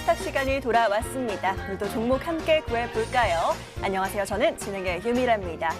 코스닥 시간이 돌아왔습니다. 오늘도 종목 함께 구해볼까요? 안녕하세요. 저는 진행의 유미라입니다.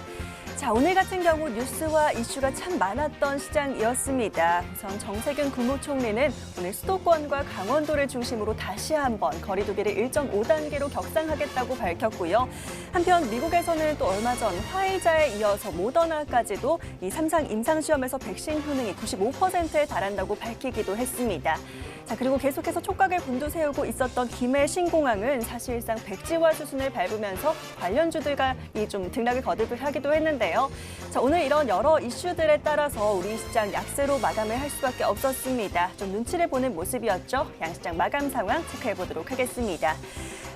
자, 오늘 같은 경우 뉴스와 이슈가 참 많았던 시장이었습니다. 우선 정세균 국무총리는 오늘 수도권과 강원도를 중심으로 다시 한번 거리 두기를 1.5단계로 격상하겠다고 밝혔고요. 한편 미국에서는 또 얼마 전 화이자에 이어서 모더나까지도 이 3상 임상시험에서 백신 효능이 95%에 달한다고 밝히기도 했습니다. 자, 그리고 계속해서 촉각을 곤두세우고 있었던 김해 신공항은 사실상 백지화 수순을 밟으면서 관련주들과 좀 등락을 거듭을 하기도 했는데요. 자, 오늘 이런 여러 이슈들에 따라서 우리 시장 약세로 마감을 할 수밖에 없었습니다. 좀 눈치를 보는 모습이었죠. 양시장 마감 상황 체크해 보도록 하겠습니다.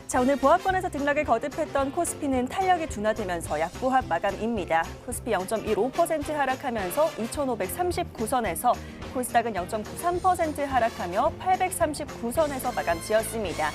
자, 오늘 보합권에서 등락을 거듭했던 코스피는 탄력이 둔화되면서 약보합 마감입니다. 코스피 0.15% 하락하면서 2,539선에서 코스닥은 0.93% 하락하며 839선에서 마감 지었습니다.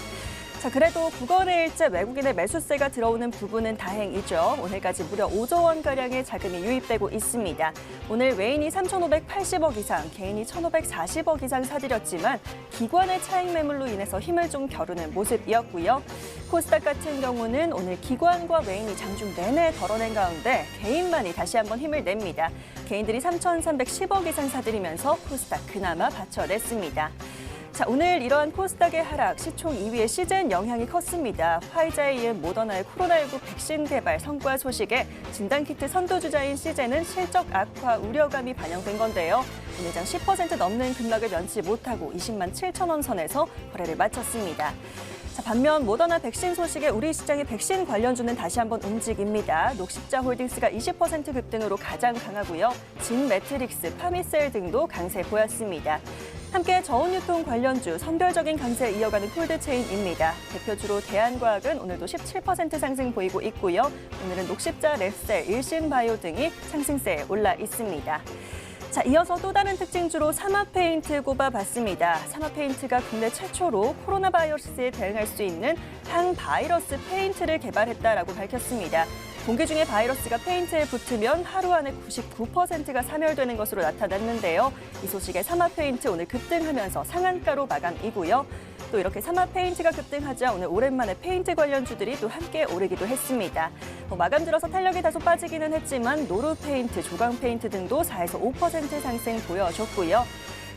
자, 그래도 국거래일제 외국인의 매수세가 들어오는 부분은 다행이죠. 오늘까지 무려 5조 원가량의 자금이 유입되고 있습니다. 오늘 외인이 3,580억 이상, 개인이 1,540억 이상 사들였지만 기관의 차익 매물로 인해서 힘을 좀 겨루는 모습이었고요. 코스닥 같은 경우는 오늘 기관과 외인이 장중 내내 덜어낸 가운데 개인만이 다시 한번 힘을 냅니다. 개인들이 3,310억 이상 사들이면서 코스닥 그나마 받쳐냈습니다. 자, 오늘 이러한 코스닥의 하락, 시총 2위의 시젠 영향이 컸습니다. 화이자에 이은 모더나의 코로나19 백신 개발 성과 소식에 진단키트 선도주자인 시젠은 실적 악화 우려감이 반영된 건데요. 오늘장 10% 넘는 급락을 면치 못하고 20만 7천 원 선에서 거래를 마쳤습니다. 자, 반면 모더나 백신 소식에 우리 시장의 백신 관련주는 다시 한번 움직입니다. 녹십자홀딩스가 20% 급등으로 가장 강하고요. 진매트릭스, 파미셀 등도 강세 보였습니다. 함께 저온유통 관련주 선별적인 강세 이어가는 콜드체인입니다. 대표주로 대한과학은 오늘도 17% 상승 보이고 있고요. 오늘은 녹십자, 랩셀, 일신바이오 등이 상승세에 올라 있습니다. 자, 이어서 또 다른 특징주로 삼합페인트 꼽아봤습니다. 삼합페인트가 국내 최초로 코로나 바이러스에 대응할 수 있는 항바이러스 페인트를 개발했다라고 밝혔습니다. 공기 중에 바이러스가 페인트에 붙으면 하루 안에 99%가 사멸되는 것으로 나타났는데요. 이 소식에 삼합페인트 오늘 급등하면서 상한가로 마감이고요. 또 이렇게 삼합페인트가 급등하자 오늘 오랜만에 페인트 관련주들이 또 함께 오르기도 했습니다. 마감 들어서 탄력이 다소 빠지기는 했지만 노루페인트, 조광페인트 등도 4에서 5% 상승 보여줬고요.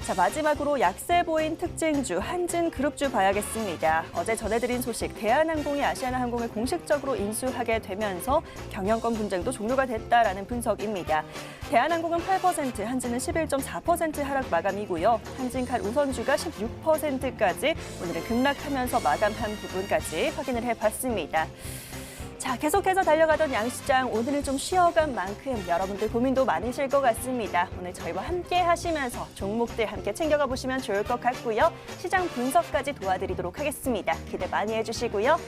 자, 마지막으로 약세 보인 특징주 한진그룹주 봐야겠습니다. 어제 전해드린 소식 대한항공이 아시아나항공을 공식적으로 인수하게 되면서 경영권 분쟁도 종료가 됐다라는 분석입니다. 대한항공은 8%, 한진은 11.4% 하락 마감이고요. 한진칼 우선주가 16%까지 오늘은 급락하면서 마감한 부분까지 확인을 해봤습니다. 자, 계속해서 달려가던 양시장 오늘은 좀 쉬어간 만큼 여러분들 고민도 많으실 것 같습니다. 오늘 저희와 함께 하시면서 종목들 함께 챙겨가 보시면 좋을 것 같고요. 시장 분석까지 도와드리도록 하겠습니다. 기대 많이 해주시고요.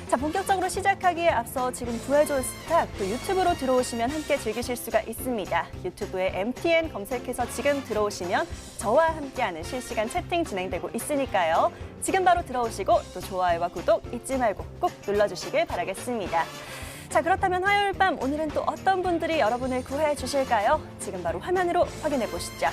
자, 본격적으로 시작하기에 앞서 지금 구해줄 스탁 또 유튜브로 들어오시면 함께 즐기실 수가 있습니다. 유튜브에 MTN 검색해서 지금 들어오시면 저와 함께하는 실시간 채팅 진행되고 있으니까요. 지금 바로 들어오시고 또 좋아요와 구독 잊지 말고 꼭 눌러주시길 바라겠습니다. 자, 그렇다면 화요일 밤 오늘은 또 어떤 분들이 여러분을 구해 주실까요? 지금 바로 화면으로 확인해 보시죠.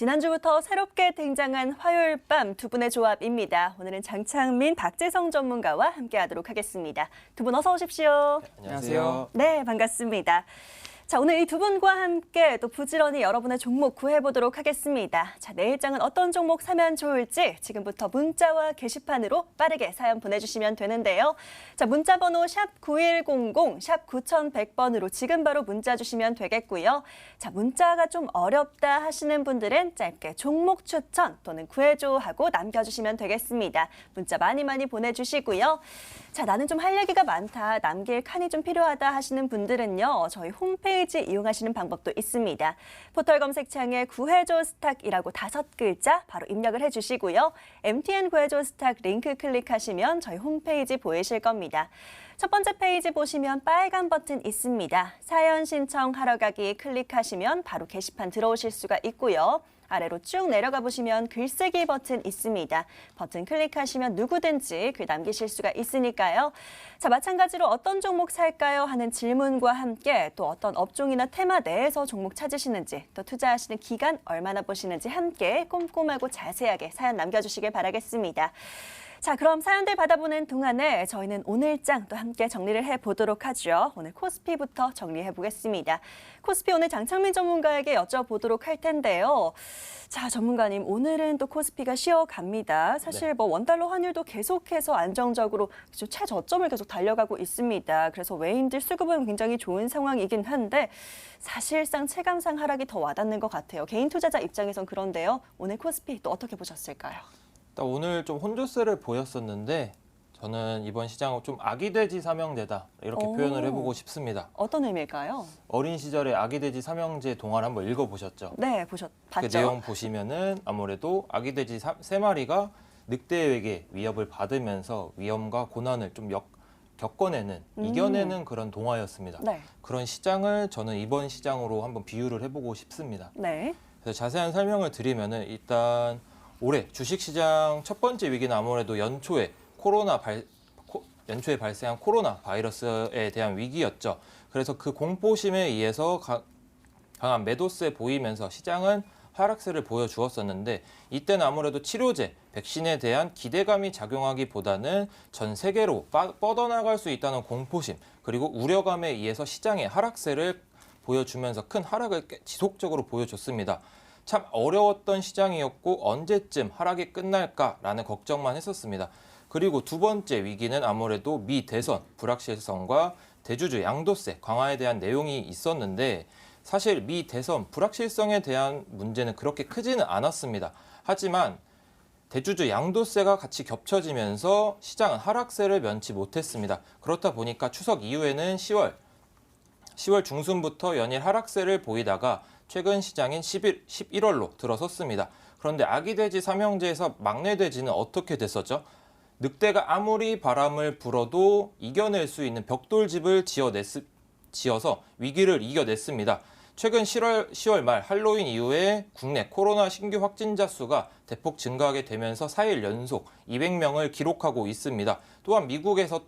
지난주부터 새롭게 등장한 화요일 밤 두 분의 조합입니다. 오늘은 장창민, 박재성 전문가와 함께하도록 하겠습니다. 두 분 어서 오십시오. 안녕하세요. 네, 반갑습니다. 자, 오늘 이 두 분과 함께 또 부지런히 여러분의 종목 구해보도록 하겠습니다. 자, 내일장은 어떤 종목 사면 좋을지 지금부터 문자와 게시판으로 빠르게 사연 보내주시면 되는데요. 자, 문자 번호 샵 9100, 샵 9100번으로 지금 바로 문자 주시면 되겠고요. 자, 문자가 좀 어렵다 하시는 분들은 짧게 종목 추천 또는 구해줘 하고 남겨주시면 되겠습니다. 문자 많이 보내주시고요. 자, 나는 좀 할 얘기가 많다, 남길 칸이 좀 필요하다 하시는 분들은요. 저희 홈페이지 이용하시는 방법도 있습니다. 포털 검색창에 구해줘 스탁이라고 5글자 바로 입력을 해주시고요. MTN 구해줘 스탁 링크 클릭하시면 저희 홈페이지 보이실 겁니다. 첫 번째 페이지 보시면 빨간 버튼 있습니다. 사연 신청하러 가기 클릭하시면 바로 게시판 들어오실 수가 있고요. 아래로 쭉 내려가 보시면 글쓰기 버튼 있습니다. 버튼 클릭하시면 누구든지 글 남기실 수가 있으니까요. 자, 마찬가지로 어떤 종목 살까요? 하는 질문과 함께 또 어떤 업종이나 테마 내에서 종목 찾으시는지, 또 투자하시는 기간 얼마나 보시는지 함께 꼼꼼하고 자세하게 사연 남겨주시길 바라겠습니다. 자, 그럼 사연들 받아보는 동안에 저희는 오늘장 또 함께 정리를 해보도록 하죠. 오늘 코스피부터 정리해보겠습니다. 코스피 오늘 장창민 전문가에게 여쭤보도록 할 텐데요. 자, 전문가님, 오늘은 또 코스피가 쉬어갑니다. 사실 뭐 원달러 환율도 계속해서 안정적으로 최저점을 계속 달려가고 있습니다. 그래서 외인들 수급은 굉장히 좋은 상황이긴 한데 사실상 체감상 하락이 더 와닿는 것 같아요. 개인 투자자 입장에선 그런데요. 오늘 코스피 또 어떻게 보셨을까요? 오늘 좀 혼조세를 보였었는데 저는 이번 시장은 좀 아기돼지 삼형제다 이렇게 표현을 해보고 싶습니다. 어떤 의미일까요? 어린 시절에 아기돼지 삼형제 동화를 한번 읽어보셨죠? 네, 봤죠. 그 내용 보시면은 아무래도 아기돼지 3마리가 늑대에게 위협을 받으면서 위험과 고난을 좀 겪어내는, 이겨내는 그런 동화였습니다. 네. 그런 시장을 저는 이번 시장으로 한번 비유를 해보고 싶습니다. 네. 그래서 자세한 설명을 드리면은 일단 올해 주식시장 첫 번째 위기는 아무래도 연초에 발생한 코로나 바이러스에 대한 위기였죠. 그래서 그 공포심에 의해서 강한 매도세 보이면서 시장은 하락세를 보여주었었는데 이때는 아무래도 치료제, 백신에 대한 기대감이 작용하기보다는 전 세계로 뻗어나갈 수 있다는 공포심 그리고 우려감에 의해서 시장의 하락세를 보여주면서 큰 하락을 지속적으로 보여줬습니다. 참 어려웠던 시장이었고 언제쯤 하락이 끝날까라는 걱정만 했었습니다. 그리고 두 번째 위기는 아무래도 미 대선 불확실성과 대주주 양도세 강화에 대한 내용이 있었는데 사실 미 대선 불확실성에 대한 문제는 그렇게 크지는 않았습니다. 하지만 대주주 양도세가 같이 겹쳐지면서 시장은 하락세를 면치 못했습니다. 그렇다 보니까 추석 이후에는 10월 중순부터 연일 하락세를 보이다가 최근 시장인 11월로 들어섰습니다. 그런데 아기돼지 삼형제에서 막내돼지는 어떻게 됐었죠? 늑대가 아무리 바람을 불어도 이겨낼 수 있는 벽돌집을 지어서 위기를 이겨냈습니다. 최근 10월 말 할로윈 이후에 국내 코로나 신규 확진자 수가 대폭 증가하게 되면서 4일 연속 200명을 기록하고 있습니다. 또한 미국에서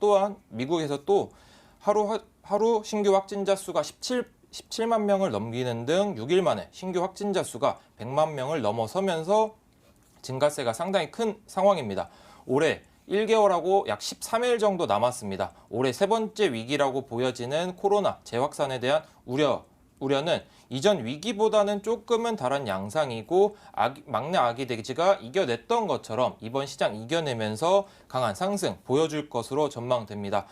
또 하루 신규 확진자 수가 17만 명을 넘기는 등 6일 만에 신규 확진자 수가 100만 명을 넘어서면서 증가세가 상당히 큰 상황입니다. 올해 1개월하고 약 13일 정도 남았습니다. 올해 세 번째 위기라고 보여지는 코로나 재확산에 대한 우려는 이전 위기보다는 조금은 다른 양상이고 막내 아기돼지가 이겨냈던 것처럼 이번 시장 이겨내면서 강한 상승 보여줄 것으로 전망됩니다.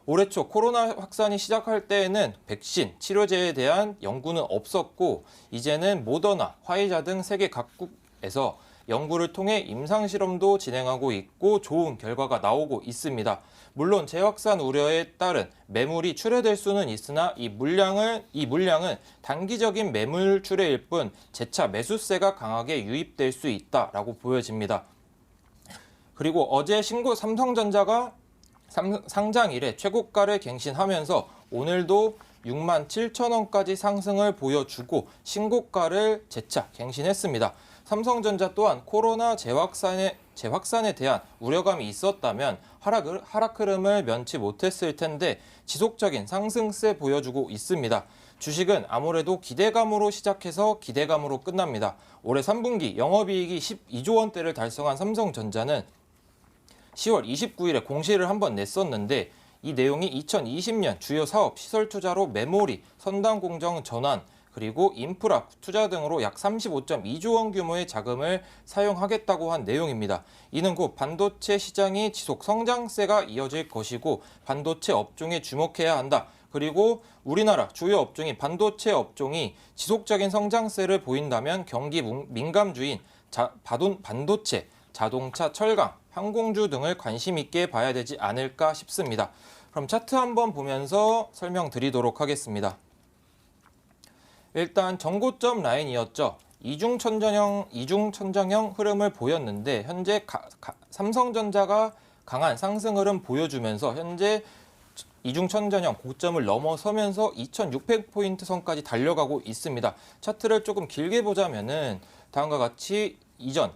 올해 초 코로나 확산이 시작할 때에는 백신, 치료제에 대한 연구는 없었고 이제는 모더나, 화이자 등 세계 각국에서 연구를 통해 임상실험도 진행하고 있고 좋은 결과가 나오고 있습니다. 물론 재확산 우려에 따른 매물이 출회될 수는 있으나 이 물량은 단기적인 매물 출회일 뿐 재차 매수세가 강하게 유입될 수 있다라고 보여집니다. 그리고 어제 삼성전자가 상장 이래 최고가를 갱신하면서 오늘도 67,000원까지 상승을 보여주고 신고가를 재차 갱신했습니다. 삼성전자 또한 코로나 재확산에 재확산에 대한 우려감이 있었다면 하락 흐름을 면치 못했을 텐데 지속적인 상승세 보여주고 있습니다. 주식은 아무래도 기대감으로 시작해서 기대감으로 끝납니다. 올해 3분기 영업이익이 12조 원대를 달성한 삼성전자는 10월 29일에 공시를 한번 냈었는데 이 내용이 2020년 주요 사업 시설 투자로 메모리, 선단 공정 전환, 그리고 인프라 투자 등으로 약 35.2조 원 규모의 자금을 사용하겠다고 한 내용입니다. 이는 곧 반도체 시장이 지속 성장세가 이어질 것이고 반도체 업종에 주목해야 한다. 그리고 우리나라 주요 업종인 반도체 업종이 지속적인 성장세를 보인다면 경기 민감주인 반도체, 자동차, 철강, 항공주 등을 관심 있게 봐야 되지 않을까 싶습니다. 그럼 차트 한번 보면서 설명드리도록 하겠습니다. 일단 전고점 라인이었죠. 이중천장형 흐름을 보였는데 현재 삼성전자가 강한 상승 흐름 보여주면서 현재 이중천장형 고점을 넘어서면서 2600포인트 선까지 달려가고 있습니다. 차트를 조금 길게 보자면은 다음과 같이 이전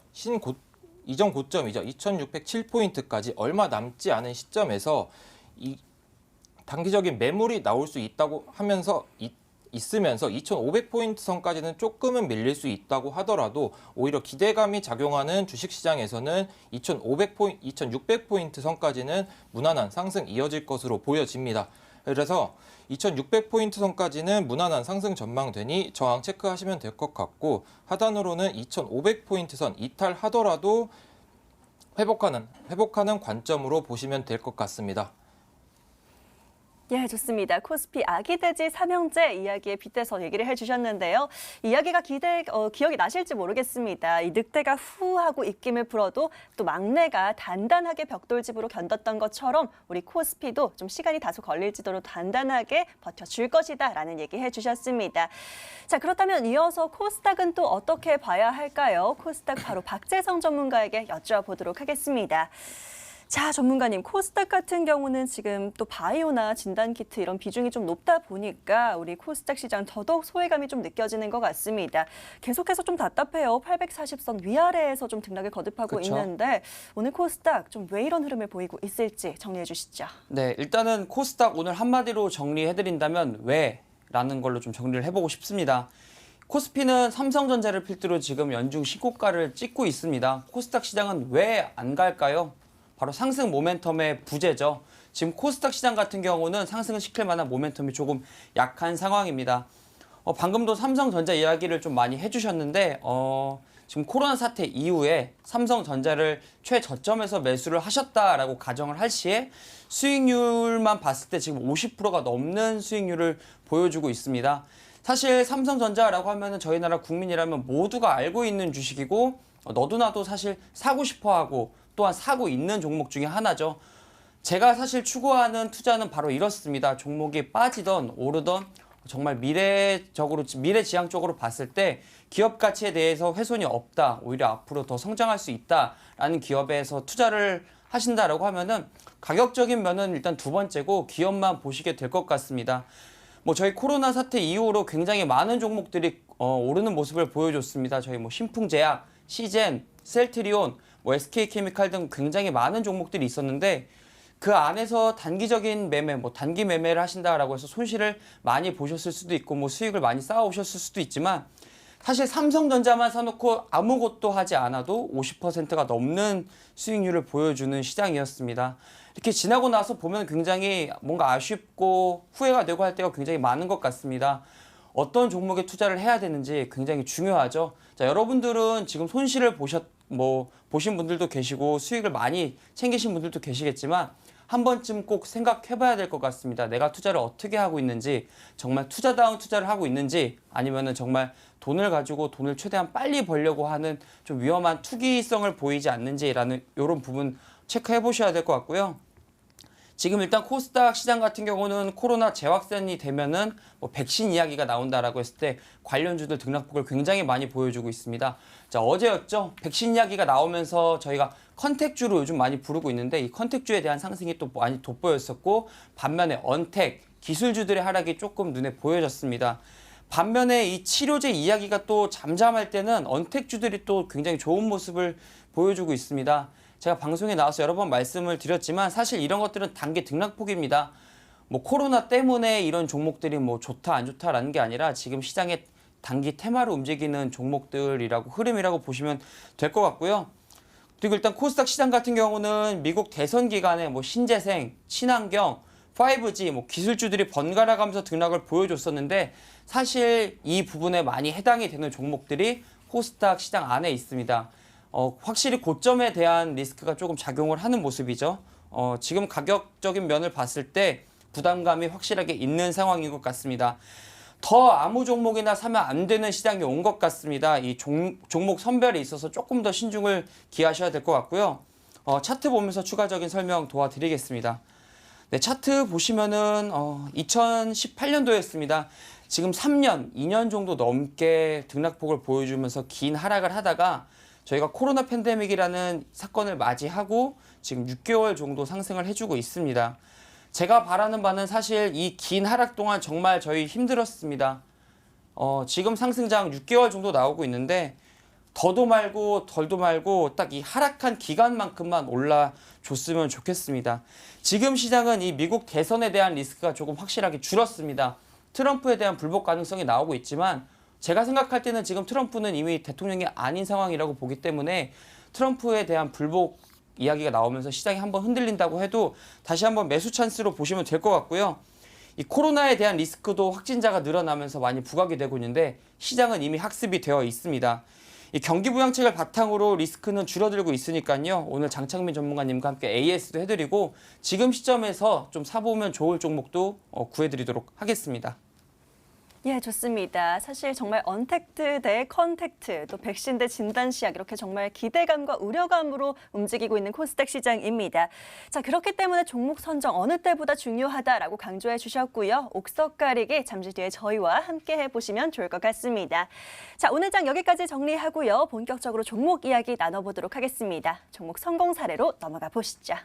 고점이죠. 2607포인트까지 얼마 남지 않은 시점에서 단기적인 매물이 나올 수 있다고 하면서 있으면서 2500포인트 선까지는 조금은 밀릴 수 있다고 하더라도 오히려 기대감이 작용하는 주식시장에서는 2600포인트 선까지는 무난한 상승 이어질 것으로 보여집니다. 그래서 2600포인트 선까지는 무난한 상승 전망되니 저항 체크하시면 될 것 같고 하단으로는 2500포인트 선 이탈하더라도 회복하는 관점으로 보시면 될 것 같습니다. 예, 좋습니다. 코스피 아기돼지 삼형제 이야기에 빗대서 얘기를 해주셨는데요. 이야기가 기억이 나실지 모르겠습니다. 이 늑대가 후 하고 입김을 불어도 또 막내가 단단하게 벽돌집으로 견뎠던 것처럼 우리 코스피도 좀 시간이 다소 걸릴지도록 단단하게 버텨줄 것이다라는 얘기 해주셨습니다. 자, 그렇다면 이어서 코스닥은 또 어떻게 봐야 할까요? 코스닥 바로 박재성 전문가에게 여쭤보도록 하겠습니다. 자, 전문가님, 코스닥 같은 경우는 지금 또 바이오나 진단키트 이런 비중이 좀 높다 보니까 우리 코스닥 시장 더더욱 소외감이 좀 느껴지는 것 같습니다. 계속해서 좀 답답해요. 840선 위아래에서 좀 등락을 거듭하고 그쵸? 있는데 오늘 코스닥 좀 왜 이런 흐름을 보이고 있을지 정리해 주시죠. 네, 일단은 코스닥 오늘 한마디로 정리해드린다면 왜라는 걸로 좀 정리를 해보고 싶습니다. 코스피는 삼성전자를 필두로 지금 연중 신고가를 찍고 있습니다. 코스닥 시장은 왜 안 갈까요? 바로 상승 모멘텀의 부재죠. 지금 코스닥 시장 같은 경우는 상승을 시킬 만한 모멘텀이 조금 약한 상황입니다. 방금도 삼성전자 이야기를 좀 많이 해주셨는데 지금 코로나 사태 이후에 삼성전자를 최저점에서 매수를 하셨다라고 가정을 할 시에 수익률만 봤을 때 지금 50%가 넘는 수익률을 보여주고 있습니다. 사실 삼성전자라고 하면은 저희 나라 국민이라면 모두가 알고 있는 주식이고 너도 나도 사실 사고 싶어하고 또한 사고 있는 종목 중에 하나죠. 제가 사실 추구하는 투자는 바로 이렇습니다. 종목이 빠지던 오르던 정말 미래지향적으로 봤을 때 기업 가치에 대해서 훼손이 없다. 오히려 앞으로 더 성장할 수 있다라는 기업에서 투자를 하신다라고 하면은 가격적인 면은 일단 두 번째고 기업만 보시게 될 것 같습니다. 저희 코로나 사태 이후로 굉장히 많은 종목들이 오르는 모습을 보여줬습니다. 저희 신풍제약, 시젠, 셀트리온, SK케미칼 등 굉장히 많은 종목들이 있었는데 그 안에서 단기적인 매매, 단기 매매를 하신다라고 해서 손실을 많이 보셨을 수도 있고 수익을 많이 쌓아오셨을 수도 있지만 사실 삼성전자만 사놓고 아무것도 하지 않아도 50%가 넘는 수익률을 보여주는 시장이었습니다. 이렇게 지나고 나서 보면 굉장히 뭔가 아쉽고 후회가 되고 할 때가 굉장히 많은 것 같습니다. 어떤 종목에 투자를 해야 되는지 굉장히 중요하죠. 자, 여러분들은 지금 손실을 보신 분들도 계시고 수익을 많이 챙기신 분들도 계시겠지만 한 번쯤 꼭 생각해 봐야 될 것 같습니다. 내가 투자를 어떻게 하고 있는지, 정말 투자다운 투자를 하고 있는지, 아니면은 정말 돈을 가지고 돈을 최대한 빨리 벌려고 하는 좀 위험한 투기성을 보이지 않는지라는 이런 부분 체크해 보셔야 될 것 같고요. 지금 일단 코스닥 시장 같은 경우는 코로나 재확산이 되면은 백신 이야기가 나온다라고 했을 때 관련주들 등락폭을 굉장히 많이 보여주고 있습니다. 자, 어제였죠. 백신 이야기가 나오면서 저희가 컨택주로 요즘 많이 부르고 있는데 이 컨택주에 대한 상승이 또 많이 돋보였었고 반면에 언택, 기술주들의 하락이 조금 눈에 보여졌습니다. 반면에 이 치료제 이야기가 또 잠잠할 때는 언택주들이 또 굉장히 좋은 모습을 보여주고 있습니다. 제가 방송에 나와서 여러 번 말씀을 드렸지만 사실 이런 것들은 단기 등락폭입니다. 뭐 코로나 때문에 이런 종목들이 뭐 좋다 안 좋다라는 게 아니라 지금 시장의 단기 테마로 움직이는 종목들이라고 흐름이라고 보시면 될 것 같고요. 그리고 일단 코스닥 시장 같은 경우는 미국 대선 기간에 뭐 신재생, 친환경, 5G, 뭐 기술주들이 번갈아 가면서 등락을 보여줬었는데 사실 이 부분에 많이 해당이 되는 종목들이 코스닥 시장 안에 있습니다. 확실히 고점에 대한 리스크가 조금 작용을 하는 모습이죠. 지금 가격적인 면을 봤을 때 부담감이 확실하게 있는 상황인 것 같습니다. 더 아무 종목이나 사면 안 되는 시장이 온 것 같습니다. 이 종목 선별에 있어서 조금 더 신중을 기하셔야 될 것 같고요. 차트 보면서 추가적인 설명 도와드리겠습니다. 네, 차트 보시면은 2018년도였습니다. 지금 3년, 2년 정도 넘게 등락폭을 보여주면서 긴 하락을 하다가 저희가 코로나 팬데믹이라는 사건을 맞이하고 지금 6개월 정도 상승을 해주고 있습니다. 제가 바라는 바는 사실 이 긴 하락 동안 정말 저희 힘들었습니다. 지금 상승장 6개월 정도 나오고 있는데 더도 말고 덜도 말고 딱 이 하락한 기간만큼만 올라줬으면 좋겠습니다. 지금 시장은 이 미국 대선에 대한 리스크가 조금 확실하게 줄었습니다. 트럼프에 대한 불복 가능성이 나오고 있지만 제가 생각할 때는 지금 트럼프는 이미 대통령이 아닌 상황이라고 보기 때문에 트럼프에 대한 불복 이야기가 나오면서 시장이 한번 흔들린다고 해도 다시 한번 매수 찬스로 보시면 될 것 같고요. 이 코로나에 대한 리스크도 확진자가 늘어나면서 많이 부각이 되고 있는데 시장은 이미 학습이 되어 있습니다. 이 경기 부양책을 바탕으로 리스크는 줄어들고 있으니까요. 오늘 장창민 전문가님과 함께 AS도 해드리고 지금 시점에서 좀 사보면 좋을 종목도 구해드리도록 하겠습니다. 예, 좋습니다. 사실 정말 언택트 대 컨택트, 또 백신 대 진단시약 이렇게 정말 기대감과 우려감으로 움직이고 있는 코스닥 시장입니다. 자, 그렇기 때문에 종목 선정 어느 때보다 중요하다라고 강조해 주셨고요. 옥석 가리기 잠시 뒤에 저희와 함께 해보시면 좋을 것 같습니다. 자, 오늘 장 여기까지 정리하고요. 본격적으로 종목 이야기 나눠보도록 하겠습니다. 종목 성공 사례로 넘어가 보시죠.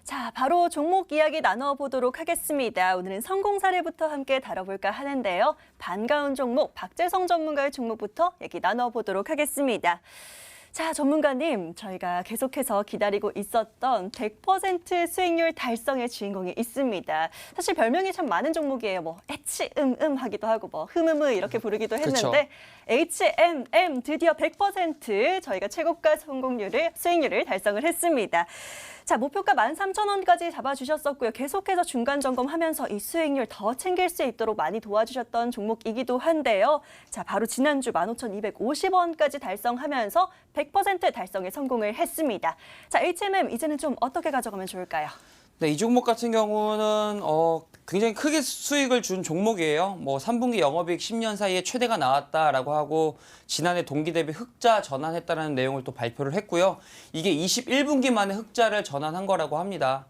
자, 바로 종목 이야기 나눠보도록 하겠습니다. 오늘은 성공 사례부터 함께 다뤄볼까 하는데요. 반가운 종목, 박재성 전문가의 종목부터 얘기 나눠보도록 하겠습니다. 자, 전문가님, 저희가 계속해서 기다리고 있었던 100% 수익률 달성의 주인공이 있습니다. 사실 별명이 참 많은 종목이에요. 뭐 하기도 하고 뭐 흐무무 이렇게 부르기도 했는데 HMM 드디어 100% 저희가 최고가 수익률을 달성을 했습니다. 자, 목표가 13,000원까지 잡아주셨었고요. 계속해서 중간 점검하면서 이 수익률 더 챙길 수 있도록 많이 도와주셨던 종목이기도 한데요. 자, 바로 지난주 15,250원까지 달성하면서 100% 달성에 성공을 했습니다. 자, HMM 이제는 좀 어떻게 가져가면 좋을까요? 네, 이 종목 같은 경우는 굉장히 크게 수익을 준 종목이에요. 뭐 3분기 영업이익 10년 사이에 최대가 나왔다라고 하고 지난해 동기 대비 흑자 전환했다는 내용을 또 발표를 했고요. 이게 21분기 만에 흑자를 전환한 거라고 합니다.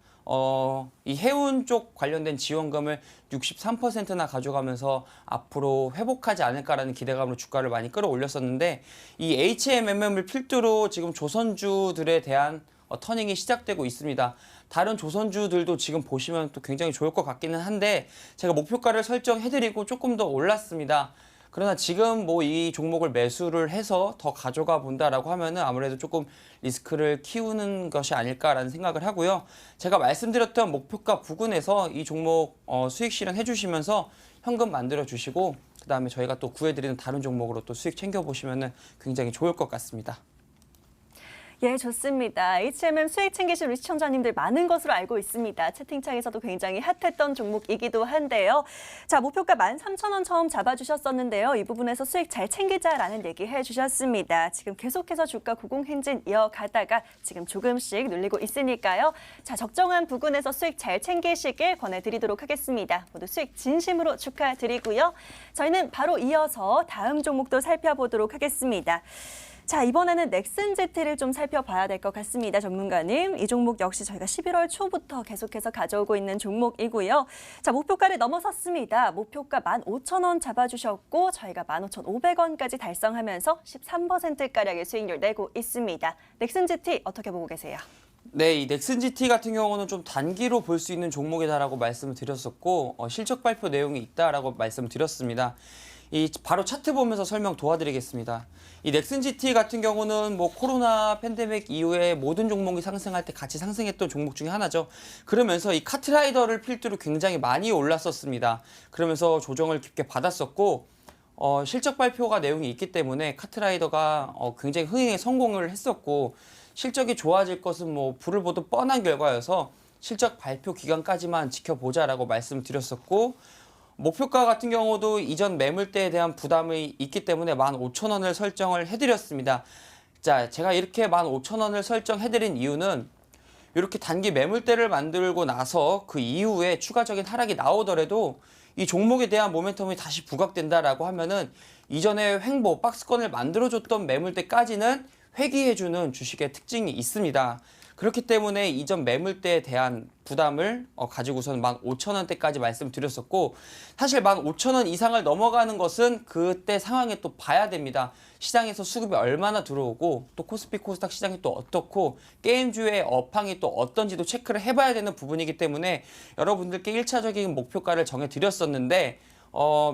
이 해운 쪽 관련된 지원금을 63%나 가져가면서 앞으로 회복하지 않을까라는 기대감으로 주가를 많이 끌어올렸었는데 이 HMM을 필두로 지금 조선주들에 대한 터닝이 시작되고 있습니다. 다른 조선주들도 지금 보시면 또 굉장히 좋을 것 같기는 한데 제가 목표가를 설정해드리고 조금 더 올랐습니다. 그러나 지금 뭐 이 종목을 매수를 해서 더 가져가 본다라고 하면은 아무래도 조금 리스크를 키우는 것이 아닐까라는 생각을 하고요. 제가 말씀드렸던 목표가 부근에서 이 종목 수익 실현해 주시면서 현금 만들어 주시고 그다음에 저희가 또 구해드리는 다른 종목으로 또 수익 챙겨 보시면은 굉장히 좋을 것 같습니다. 예, 좋습니다. HMM 수익 챙기실 우리 시청자님들 많은 것으로 알고 있습니다. 채팅창에서도 굉장히 핫했던 종목이기도 한데요. 자, 목표가 13,000원 처음 잡아주셨었는데요. 이 부분에서 수익 잘 챙기자라는 얘기 해주셨습니다. 지금 계속해서 주가 고공행진 이어가다가 지금 조금씩 눌리고 있으니까요. 자, 적정한 부근에서 수익 잘 챙기시길 권해드리도록 하겠습니다. 모두 수익 진심으로 축하드리고요. 저희는 바로 이어서 다음 종목도 살펴보도록 하겠습니다. 자, 이번에는 넥슨지티를 좀 살펴봐야 될 것 같습니다. 전문가님. 이 종목 역시 저희가 11월 초부터 계속해서 가져오고 있는 종목이고요. 자, 목표가를 넘어섰습니다. 목표가 15,000원 잡아주셨고 저희가 15,500원까지 달성하면서 13%가량의 수익률 내고 있습니다. 넥슨지티 어떻게 보고 계세요? 네, 이 넥슨지티 같은 경우는 좀 단기로 볼 수 있는 종목이다라고 말씀을 드렸었고 실적 발표 내용이 있다라고 말씀을 드렸습니다. 이 바로 차트 보면서 설명 도와드리겠습니다. 이 넥슨 GT 같은 경우는 뭐 코로나 팬데믹 이후에 모든 종목이 상승할 때 같이 상승했던 종목 중에 하나죠. 그러면서 이 카트라이더를 필두로 굉장히 많이 올랐었습니다. 그러면서 조정을 깊게 받았었고 실적 발표가 내용이 있기 때문에 카트라이더가 굉장히 흥행에 성공을 했었고 실적이 좋아질 것은 뭐 불을 보듯 뻔한 결과여서 실적 발표 기간까지만 지켜보자라고 말씀드렸었고 목표가 같은 경우도 이전 매물대에 대한 부담이 있기 때문에 15,000원을 설정을 해드렸습니다. 자, 제가 이렇게 15,000원을 설정해드린 이유는 이렇게 단기 매물대를 만들고 나서 그 이후에 추가적인 하락이 나오더라도 이 종목에 대한 모멘텀이 다시 부각된다라고 하면은 이전에 횡보, 박스권을 만들어줬던 매물대까지는 회귀해주는 주식의 특징이 있습니다. 그렇기 때문에 이전 매물대에 대한 부담을 가지고선 15,000원대까지 말씀드렸었고 사실 15,000원 이상을 넘어가는 것은 그때 상황에 또 봐야 됩니다. 시장에서 수급이 얼마나 들어오고 또 코스피 코스닥 시장이 또 어떻고 게임주의 업황이 또 어떤지도 체크를 해봐야 되는 부분이기 때문에 여러분들께 1차적인 목표가를 정해드렸었는데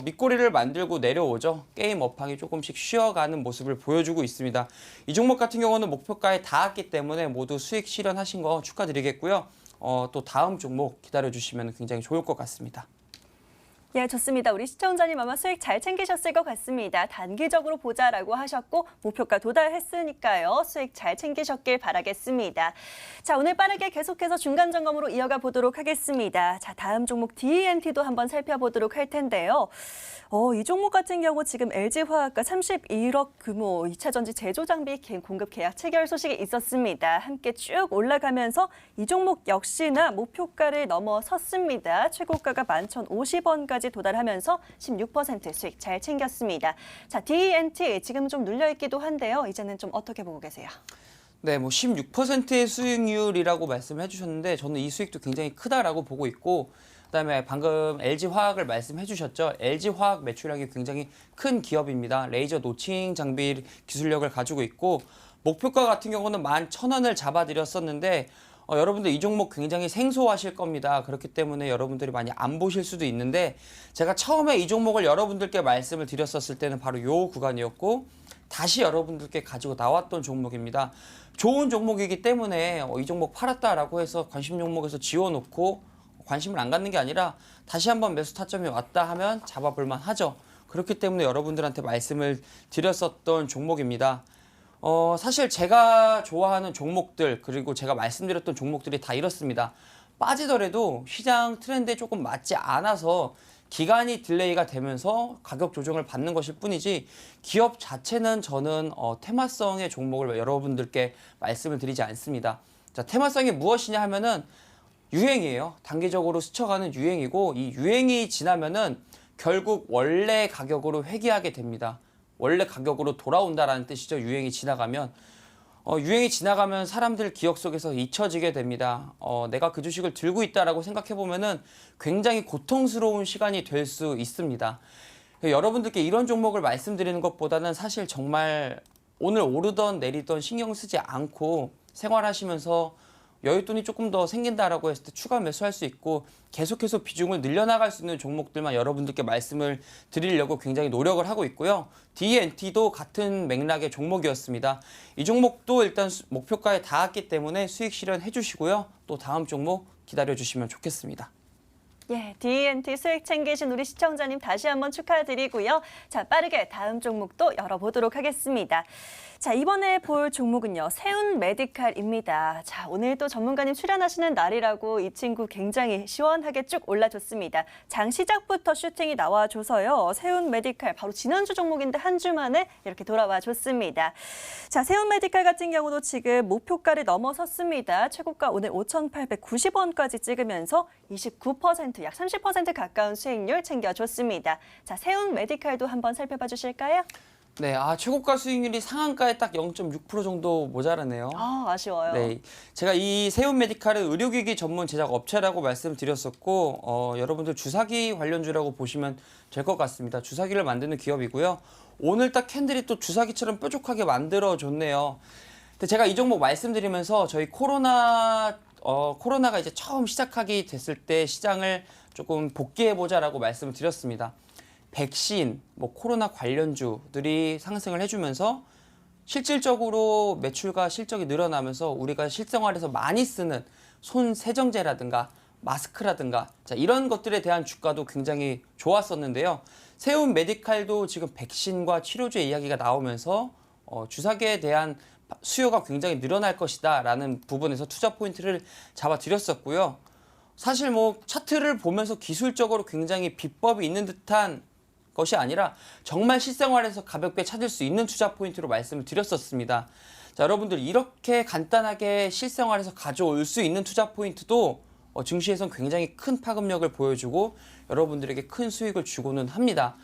밑꼬리를 만들고 내려오죠. 게임 업황이 조금씩 쉬어가는 모습을 보여주고 있습니다. 이 종목 같은 경우는 목표가에 닿았기 때문에 모두 수익 실현하신 거 축하드리겠고요. 또 다음 종목 기다려주시면 굉장히 좋을 것 같습니다. 예, 좋습니다. 우리 시청자님 아마 수익 잘 챙기셨을 것 같습니다. 단기적으로 보자라고 하셨고 목표가 도달했으니까요. 수익 잘 챙기셨길 바라겠습니다. 자, 오늘 빠르게 계속해서 중간 점검으로 이어가 보도록 하겠습니다. 자, 다음 종목 DENT도 한번 살펴보도록 할 텐데요. 이 종목 같은 경우 지금 LG화학과 31억 규모 2차 전지 제조 장비 공급 계약 체결 소식이 있었습니다. 함께 쭉 올라가면서 이 종목 역시나 목표가를 넘어섰습니다. 최고가가 11,050원까지 도달하면서 16% 수익 잘 챙겼습니다. 자, DENT 지금 좀 눌려있기도 한데요. 이제는 좀 어떻게 보고 계세요? 네, 뭐 16%의 수익률이라고 말씀을 해주셨는데 저는 이 수익도 굉장히 크다라고 보고 있고 그다음에 방금 LG화학을 말씀해 주셨죠. LG화학 매출량이 굉장히 큰 기업입니다. 레이저 노칭 장비 기술력을 가지고 있고 목표가 같은 경우는 11,000원을 잡아드렸었는데 여러분들 이 종목 굉장히 생소하실 겁니다. 그렇기 때문에 여러분들이 많이 안 보실 수도 있는데 제가 처음에 이 종목을 여러분들께 말씀을 드렸었을 때는 바로 요 구간이었고 다시 여러분들께 가지고 나왔던 종목입니다. 좋은 종목이기 때문에 이 종목 팔았다라고 해서 관심 종목에서 지워놓고 관심을 안 갖는 게 아니라 다시 한번 매수 타점이 왔다 하면 잡아볼만 하죠. 그렇기 때문에 여러분들한테 말씀을 드렸었던 종목입니다. 사실 제가 좋아하는 종목들 그리고 제가 말씀드렸던 종목들이 다 이렇습니다. 빠지더라도 시장 트렌드에 조금 맞지 않아서 기간이 딜레이가 되면서 가격 조정을 받는 것일 뿐이지 기업 자체는 저는 테마성의 종목을 여러분들께 말씀을 드리지 않습니다. 자, 테마성이 무엇이냐 하면은 유행이에요. 단기적으로 스쳐가는 유행이고 이 유행이 지나면은 결국 원래 가격으로 회귀하게 됩니다. 원래 가격으로 돌아온다라는 뜻이죠. 유행이 지나가면. 유행이 지나가면 사람들 기억 속에서 잊혀지게 됩니다. 내가 그 주식을 들고 있다라고 생각해 보면은 굉장히 고통스러운 시간이 될 수 있습니다. 여러분들께 이런 종목을 말씀드리는 것보다는 사실 정말 오늘 오르던 내리던 신경 쓰지 않고 생활하시면서 여윳돈이 조금 더 생긴다라고 했을 때 추가 매수할 수 있고 계속해서 비중을 늘려나갈 수 있는 종목들만 여러분들께 말씀을 드리려고 굉장히 노력을 하고 있고요. DENT도 같은 맥락의 종목이었습니다. 이 종목도 일단 목표가에 닿았기 때문에 수익 실현해 주시고요. 또 다음 종목 기다려 주시면 좋겠습니다. 예, DENT 수익 챙기신 우리 시청자님 다시 한번 축하드리고요. 자, 빠르게 다음 종목도 열어보도록 하겠습니다. 자, 이번에 볼 종목은요. 세운메디칼입니다. 자, 오늘 또 전문가님 출연하시는 날이라고 이 친구 굉장히 시원하게 쭉 올라줬습니다. 장 시작부터 슈팅이 나와줘서요. 세운메디칼 바로 지난주 종목인데 한 주 만에 이렇게 돌아와 줬습니다. 자, 세운메디칼 같은 경우도 지금 목표가를 넘어섰습니다. 최고가 오늘 5,890원까지 찍으면서 29%, 약 30% 가까운 수익률 챙겨줬습니다. 자, 세운메디칼도 한번 살펴봐 주실까요? 네, 최고가 수익률이 상한가에 딱 0.6% 정도 모자라네요. 아쉬워요. 네, 제가 이 세운메디칼은 의료기기 전문 제작 업체라고 말씀드렸었고 여러분들 주사기 관련주라고 보시면 될 것 같습니다. 주사기를 만드는 기업이고요. 오늘 딱 캔들이 또 주사기처럼 뾰족하게 만들어줬네요. 근데 제가 이 종목 말씀드리면서 저희 코로나가 이제 처음 시작하게 됐을 때 시장을 조금 복귀해보자라고 말씀을 드렸습니다. 백신, 뭐 코로나 관련주들이 상승을 해주면서 실질적으로 매출과 실적이 늘어나면서 우리가 실생활에서 많이 쓰는 손 세정제라든가 마스크라든가 자, 이런 것들에 대한 주가도 굉장히 좋았었는데요. 세운 메디칼도 지금 백신과 치료제 이야기가 나오면서 주사기에 대한 수요가 굉장히 늘어날 것이다 라는 부분에서 투자 포인트를 잡아드렸었고요. 사실 뭐 차트를 보면서 기술적으로 굉장히 비법이 있는 듯한 것이 아니라 정말 실생활에서 가볍게 찾을 수 있는 투자 포인트로 말씀을 드렸었습니다. 자, 여러분들 이렇게 간단하게 실생활에서 가져올 수 있는 투자 포인트도 증시에선 굉장히 큰 파급력을 보여주고 여러분들에게 큰 수익을 주고는 합니다.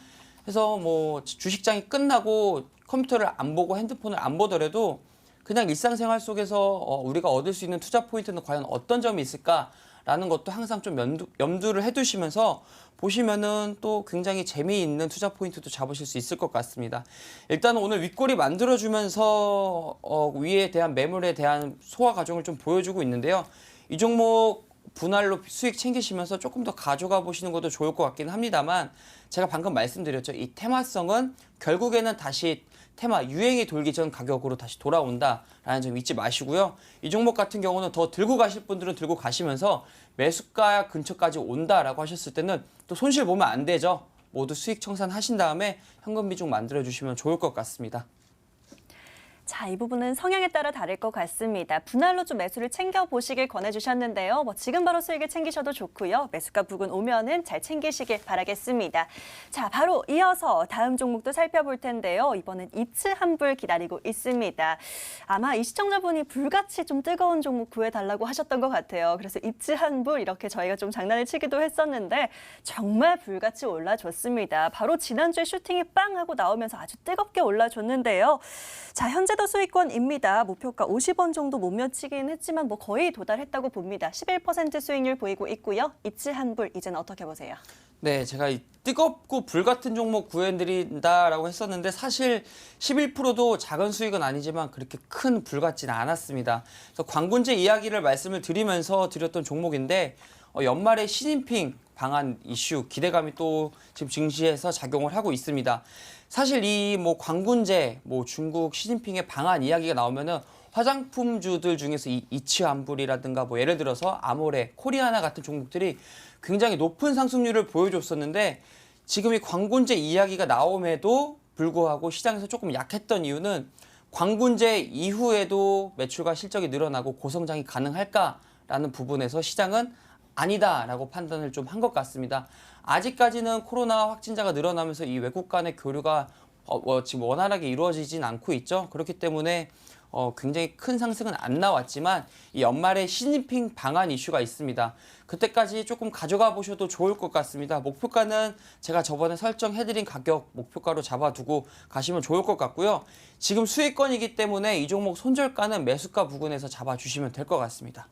그래서 뭐 주식장이 끝나고 컴퓨터를 안 보고 핸드폰을 안 보더라도 그냥 일상생활 속에서 우리가 얻을 수 있는 투자 포인트는 과연 어떤 점이 있을까라는 것도 항상 좀 염두를 해두시면서 보시면은 또 굉장히 재미있는 투자 포인트도 잡으실 수 있을 것 같습니다. 일단 오늘 윗꼬리 만들어주면서 위에 대한 매물에 대한 소화 과정을 좀 보여주고 있는데요. 이 종목 분할로 수익 챙기시면서 조금 더 가져가 보시는 것도 좋을 것 같긴 합니다만 제가 방금 말씀드렸죠. 이 테마성은 결국에는 다시 테마 유행이 돌기 전 가격으로 다시 돌아온다라는 점 잊지 마시고요. 이 종목 같은 경우는 더 들고 가실 분들은 들고 가시면서 매수가 근처까지 온다라고 하셨을 때는 또 손실 보면 안 되죠. 모두 수익 청산하신 다음에 현금 비중 만들어주시면 좋을 것 같습니다. 자, 이 부분은 성향에 따라 다를 것 같습니다. 분할로 좀 매수를 챙겨보시길 권해주셨는데요. 뭐 지금 바로 수익을 챙기셔도 좋고요. 매수가 부근 오면은 잘 챙기시길 바라겠습니다. 자, 바로 이어서 다음 종목도 살펴볼 텐데요. 이번엔 입츠 한불 기다리고 있습니다. 아마 이 시청자분이 불같이 좀 뜨거운 종목 구해달라고 하셨던 것 같아요. 그래서 입츠 한불 이렇게 저희가 좀 장난을 치기도 했었는데 정말 불같이 올라줬습니다. 바로 지난주에 슈팅이 빵 하고 나오면서 아주 뜨겁게 올라줬는데요. 자, 현재도 수익권입니다. 목표가 50원 정도 못 미치긴 했지만 뭐 거의 도달했다고 봅니다. 11% 수익률 보이고 있고요. 입츠 한불 이제는 어떻게 보세요? 네, 제가 이 뜨겁고 불같은 종목 구해드린다라고 했었는데 사실 11%도 작은 수익은 아니지만 그렇게 큰 불같지는 않았습니다. 그래서 광군제 이야기를 말씀을 드리면서 드렸던 종목인데 연말에 시진핑 방한 이슈 기대감이 또 지금 증시에서 작용을 하고 있습니다. 사실 이 뭐 광군제, 뭐 중국 시진핑의 방한 이야기가 나오면은 화장품주들 중에서 이 이치환불이라든가 뭐 예를 들어서 아모레, 코리아나 같은 종목들이 굉장히 높은 상승률을 보여줬었는데 지금 이 광군제 이야기가 나옴에도 불구하고 시장에서 조금 약했던 이유는 광군제 이후에도 매출과 실적이 늘어나고 고성장이 가능할까라는 부분에서 시장은 아니다라고 판단을 좀 한 것 같습니다. 아직까지는 코로나 확진자가 늘어나면서 이 외국 간의 교류가 지금 원활하게 이루어지진 않고 있죠. 그렇기 때문에 굉장히 큰 상승은 안 나왔지만 이 연말에 시진핑 방한 이슈가 있습니다. 그때까지 조금 가져가 보셔도 좋을 것 같습니다. 목표가는 제가 저번에 설정해드린 가격 목표가로 잡아두고 가시면 좋을 것 같고요. 지금 수익권이기 때문에 이 종목 손절가는 매수가 부근에서 잡아주시면 될 것 같습니다.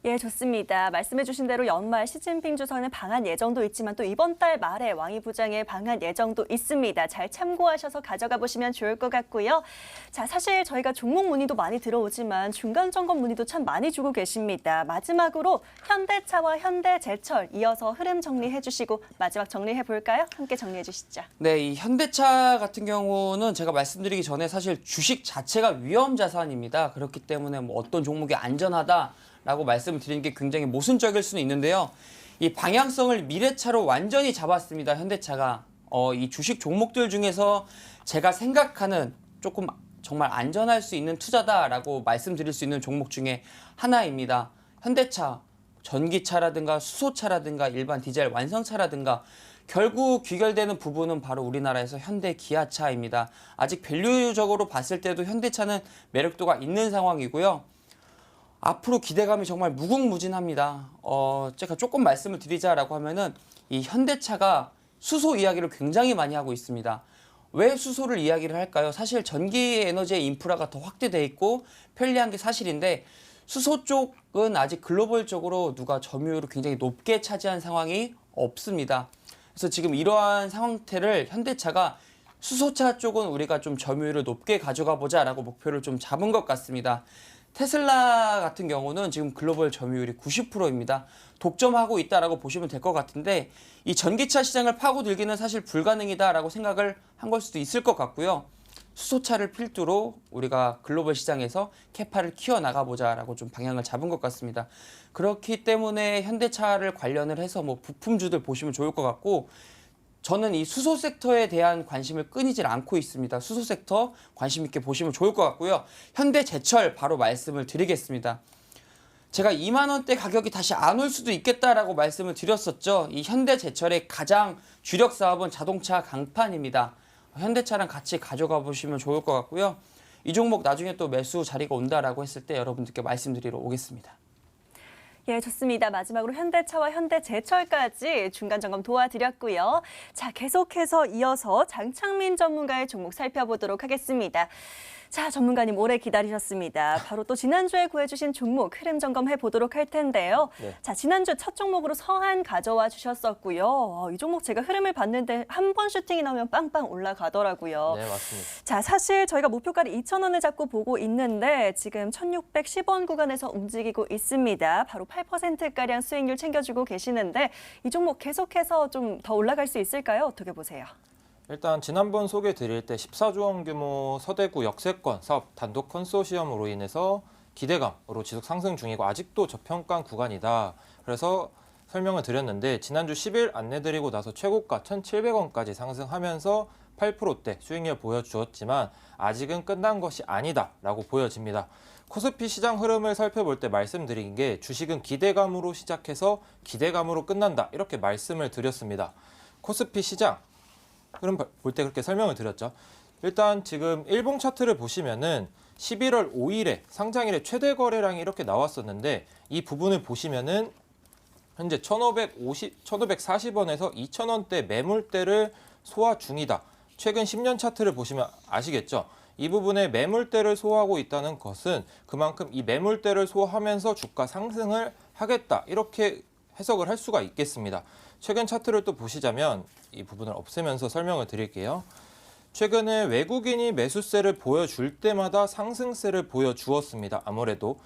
예, 좋습니다. 말씀해주신 대로 연말 시진핑 주석은 방한 예정도 있지만 또 이번 달 말에 왕이 부장의 방한 예정도 있습니다. 잘 참고하셔서 가져가 보시면 좋을 것 같고요. 자, 사실 저희가 종목 문의도 많이 들어오지만 중간 점검 문의도 참 많이 주고 계십니다. 마지막으로 현대차와 현대제철 이어서 흐름 정리해 주시고 마지막 정리해 볼까요? 함께 정리해 주시죠. 네, 이 현대차 같은 경우는 제가 말씀드리기 전에 사실 주식 자체가 위험 자산입니다. 그렇기 때문에 뭐 어떤 종목이 안전하다라고 말씀을 드리는 게 굉장히 모순적일 수는 있는데요. 이 방향성을 미래차로 완전히 잡았습니다. 현대차가. 이 주식 종목들 중에서 제가 생각하는 조금 정말 안전할 수 있는 투자다라고 말씀드릴 수 있는 종목 중에 하나입니다. 현대차, 전기차라든가 수소차라든가 일반 디젤 완성차라든가 결국 귀결되는 부분은 바로 우리나라에서 현대 기아차입니다. 아직 밸류적으로 봤을 때도 현대차는 매력도가 있는 상황이고요. 앞으로 기대감이 정말 무궁무진합니다. 제가 조금 말씀을 드리자라고 하면은 이 현대차가 수소 이야기를 굉장히 많이 하고 있습니다. 왜 수소를 이야기를 할까요? 사실 전기 에너지의 인프라가 더 확대돼 있고 편리한 게 사실인데 수소 쪽은 아직 글로벌적으로 누가 점유율을 굉장히 높게 차지한 상황이 없습니다. 그래서 지금 이러한 상태를 현대차가 수소차 쪽은 우리가 좀 점유율을 높게 가져가 보자라고 목표를 좀 잡은 것 같습니다. 테슬라 같은 경우는 지금 글로벌 점유율이 90%입니다. 독점하고 있다라고 보시면 될 것 같은데 이 전기차 시장을 파고들기는 사실 불가능이다라고 생각을 한 걸 수도 있을 것 같고요. 수소차를 필두로 우리가 글로벌 시장에서 캐파를 키워나가보자라고 좀 방향을 잡은 것 같습니다. 그렇기 때문에 현대차를 관련을 해서 뭐 부품주들 보시면 좋을 것 같고 저는 이 수소 섹터에 대한 관심을 끊이질 않고 있습니다. 수소 섹터 관심 있게 보시면 좋을 것 같고요. 현대제철 바로 말씀을 드리겠습니다. 제가 2만 원대 가격이 다시 안 올 수도 있겠다라고 말씀을 드렸었죠. 이 현대제철의 가장 주력 사업은 자동차 강판입니다. 현대차랑 같이 가져가 보시면 좋을 것 같고요. 이 종목 나중에 또 매수 자리가 온다라고 했을 때 여러분들께 말씀드리러 오겠습니다. 예, 좋습니다. 마지막으로 현대차와 현대제철까지 중간 점검 도와드렸고요. 자, 계속해서 이어서 장창민 전문가의 종목 살펴보도록 하겠습니다. 자, 전문가님 오래 기다리셨습니다. 바로 또 지난주에 구해주신 종목 흐름 점검해 보도록 할 텐데요. 네. 자, 지난주 첫 종목으로 서한 가져와 주셨었고요. 이 종목 제가 흐름을 봤는데 한 번 슈팅이 나오면 빵빵 올라가더라고요. 네, 맞습니다. 자, 사실 저희가 목표가를 2,000원을 잡고 보고 있는데 지금 1,610원 구간에서 움직이고 있습니다. 바로 8%가량 수익률 챙겨주고 계시는데 이 종목 계속해서 좀 더 올라갈 수 있을까요? 어떻게 보세요? 일단 지난번 소개 드릴 때 14조 원 규모 서대구 역세권 사업 단독 컨소시엄으로 인해서 기대감으로 지속 상승 중이고 아직도 저평가 구간이다. 그래서 설명을 드렸는데 지난주 10일 안내드리고 나서 최고가 1,700원까지 상승하면서 8%대 수익률 보여주었지만 아직은 끝난 것이 아니다라고 보여집니다. 코스피 시장 흐름을 살펴볼 때 말씀드린 게 주식은 기대감으로 시작해서 기대감으로 끝난다 이렇게 말씀을 드렸습니다. 코스피 시장 흐름 볼 때 그렇게 설명을 드렸죠. 일단 지금 일봉 차트를 보시면은 11월 5일에 상장일에 최대 거래량이 이렇게 나왔었는데 이 부분을 보시면은 현재 1,540원에서 2,000원대 매물대를 소화 중이다. 최근 10년 차트를 보시면 아시겠죠? 이 부분에 매물대를 소화하고 있다는 것은 그만큼 이 매물대를 소화하면서 주가 상승을 하겠다. 이렇게 해석을 할 수가 있겠습니다. 최근 차트를 또 보시자면 이 부분을 없애면서 설명을 드릴게요. 최근에 외국인이 매수세를 보여줄 때마다 상승세를 보여주었습니다. 아무래도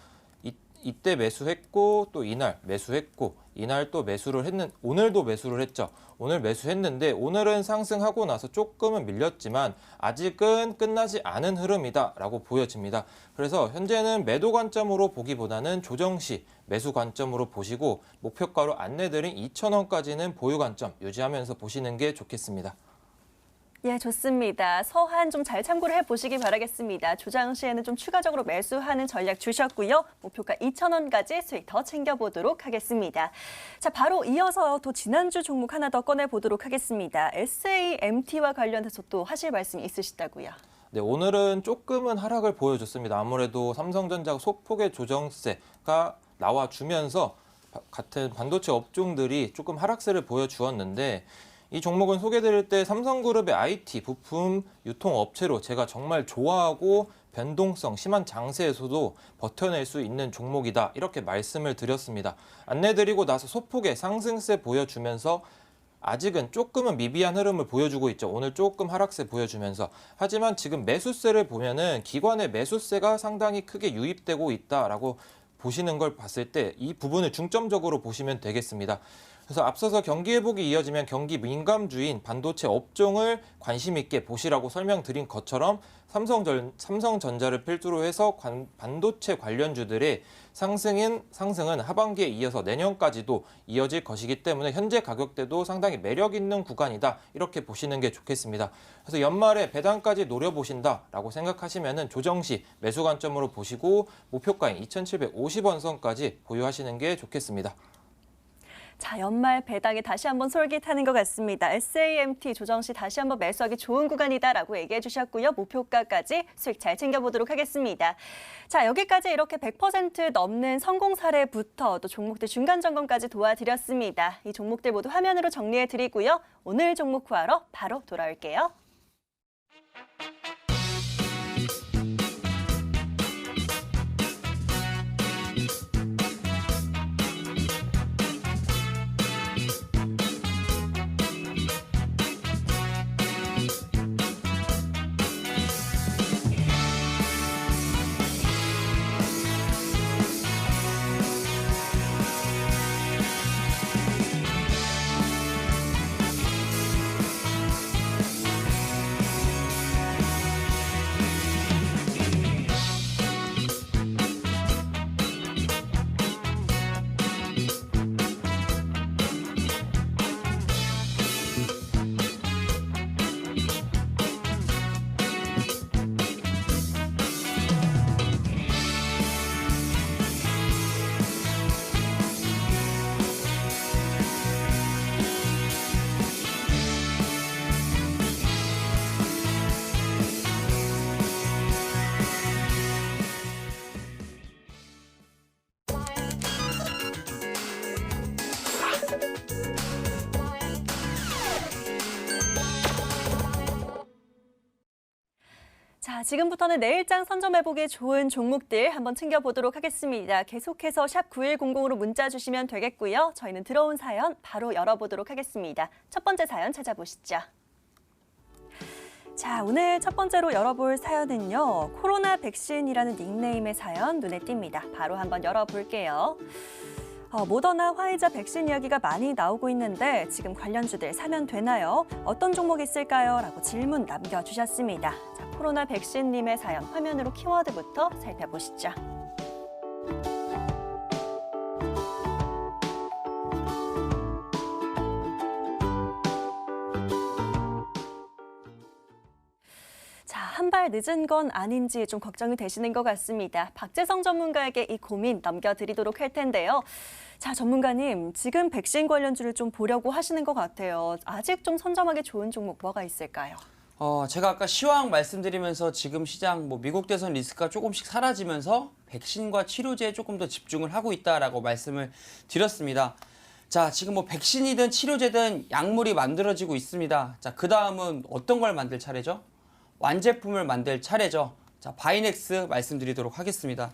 이때 매수했고 또 이날 매수했고 이날 또 매수를 오늘도 매수를 했죠. 오늘 매수했는데 오늘은 상승하고 나서 조금은 밀렸지만 아직은 끝나지 않은 흐름이다라고 보여집니다. 그래서 현재는 매도 관점으로 보기보다는 조정 시 매수 관점으로 보시고 목표가로 안내드린 2,000원까지는 보유 관점 유지하면서 보시는 게 좋겠습니다. 예, 좋습니다. 서한 좀 잘 참고를 해보시기 바라겠습니다. 조정 시에는 좀 추가적으로 매수하는 전략 주셨고요. 목표가 2,000원까지 수익 더 챙겨보도록 하겠습니다. 자, 바로 이어서 또 지난주 종목 하나 더 꺼내보도록 하겠습니다. SAMT와 관련해서 또 하실 말씀이 있으시다고요. 네, 오늘은 조금은 하락을 보여줬습니다. 아무래도 삼성전자 소폭의 조정세가 나와주면서 같은 반도체 업종들이 조금 하락세를 보여주었는데 이 종목은 소개드릴 때 삼성그룹의 IT 부품 유통업체로 제가 정말 좋아하고 변동성 심한 장세에서도 버텨낼 수 있는 종목이다 이렇게 말씀을 드렸습니다. 안내드리고 나서 소폭의 상승세 보여주면서 아직은 조금은 미비한 흐름을 보여주고 있죠. 오늘 조금 하락세 보여주면서. 하지만 지금 매수세를 보면은 기관의 매수세가 상당히 크게 유입되고 있다라고 보시는 걸 봤을 때 이 부분을 중점적으로 보시면 되겠습니다. 그래서 앞서서 경기 회복이 이어지면 경기 민감주인 반도체 업종을 관심 있게 보시라고 설명드린 것처럼 삼성전자를 필두로 해서 반도체 관련주들의 상승은 하반기에 이어서 내년까지도 이어질 것이기 때문에 현재 가격대도 상당히 매력 있는 구간이다 이렇게 보시는 게 좋겠습니다. 그래서 연말에 배당까지 노려보신다라고 생각하시면은 조정 시 매수 관점으로 보시고 목표가인 2,750원 선까지 보유하시는 게 좋겠습니다. 자, 연말 배당이 다시 한번 솔깃하는 것 같습니다. SAMT 조정 시 다시 한번 매수하기 좋은 구간이다라고 얘기해 주셨고요. 목표가까지 수익 잘 챙겨보도록 하겠습니다. 자, 여기까지 이렇게 100% 넘는 성공 사례부터 또 종목들 중간 점검까지 도와드렸습니다. 이 종목들 모두 화면으로 정리해 드리고요. 오늘 종목 구하러 바로 돌아올게요. 자, 지금부터는 내일장 선점해보기 좋은 종목들 한번 챙겨보도록 하겠습니다. 계속해서 샵 9100으로 문자 주시면 되겠고요. 저희는 들어온 사연 바로 열어보도록 하겠습니다. 첫 번째 사연 찾아보시죠. 자, 오늘 첫 번째로 열어볼 사연은요. 코로나 백신이라는 닉네임의 사연 눈에 띕니다. 바로 한번 열어볼게요. 모더나 화이자 백신 이야기가 많이 나오고 있는데 지금 관련주들 사면 되나요? 어떤 종목 있을까요? 라고 질문 남겨주셨습니다. 자, 코로나 백신님의 사연 화면으로 키워드부터 살펴보시죠. 자, 한 발 늦은 건 아닌지 좀 걱정이 되시는 것 같습니다. 박재성 전문가에게 이 고민 넘겨드리도록 할 텐데요. 자, 전문가님, 지금 백신 관련주를 좀 보려고 하시는 것 같아요. 아직 좀 선점하기 좋은 종목 뭐가 있을까요? 제가 아까 시황 말씀드리면서 지금 시장 미국 대선 리스크가 조금씩 사라지면서 백신과 치료제에 조금 더 집중을 하고 있다라고 말씀을 드렸습니다. 자, 지금 백신이든 치료제든 약물이 만들어지고 있습니다. 자, 그 다음은 어떤 걸 만들 차례죠? 완제품을 만들 차례죠. 자, 바이넥스 말씀드리도록 하겠습니다.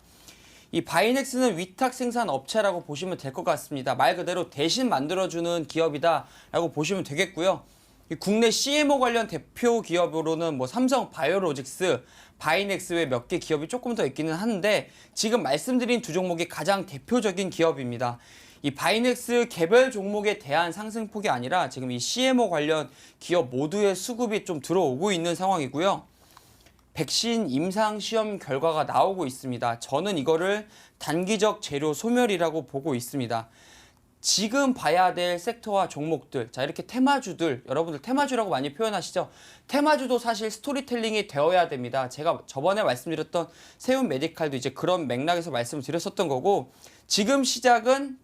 이 바이넥스는 위탁 생산 업체라고 보시면 될 것 같습니다. 말 그대로 대신 만들어주는 기업이다라고 보시면 되겠고요. 이 국내 CMO 관련 대표 기업으로는 삼성 바이오로직스, 바이넥스 외 몇 개 기업이 조금 더 있기는 한데 지금 말씀드린 두 종목이 가장 대표적인 기업입니다. 이 바이넥스 개별 종목에 대한 상승폭이 아니라 지금 이 CMO 관련 기업 모두의 수급이 좀 들어오고 있는 상황이고요. 백신 임상 시험 결과가 나오고 있습니다. 저는 이거를 단기적 재료 소멸이라고 보고 있습니다. 지금 봐야 될 섹터와 종목들, 자, 이렇게 테마주들, 여러분들 테마주라고 많이 표현하시죠? 테마주도 사실 스토리텔링이 되어야 됩니다. 제가 저번에 말씀드렸던 세운 메디칼도 이제 그런 맥락에서 말씀을 드렸었던 거고, 지금 시장은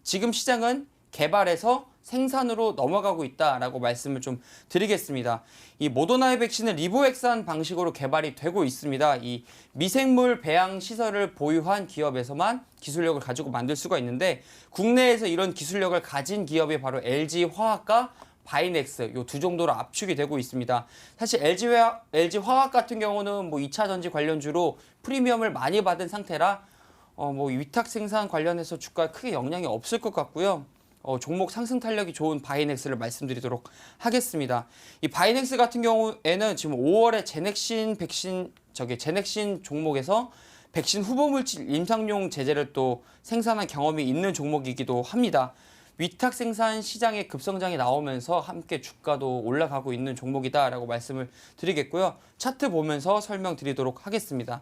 개발에서 생산으로 넘어가고 있다라고 말씀을 좀 드리겠습니다. 이 모더나의 백신은 리보엑산 방식으로 개발이 되고 있습니다. 이 미생물 배양 시설을 보유한 기업에서만 기술력을 가지고 만들 수가 있는데 국내에서 이런 기술력을 가진 기업이 바로 LG화학과 바이넥스 이 두 정도로 압축이 되고 있습니다. 사실 LG화학 같은 경우는 2차 전지 관련주로 프리미엄을 많이 받은 상태라 위탁 생산 관련해서 주가에 크게 영향이 없을 것 같고요. 종목 상승 탄력이 좋은 바이넥스를 말씀드리도록 하겠습니다. 이 바이넥스 같은 경우에는 지금 5월에 제넥신 종목에서 백신 후보물질 임상용 제제를 또 생산한 경험이 있는 종목이기도 합니다. 위탁 생산 시장의 급성장이 나오면서 함께 주가도 올라가고 있는 종목이다라고 말씀을 드리겠고요. 차트 보면서 설명드리도록 하겠습니다.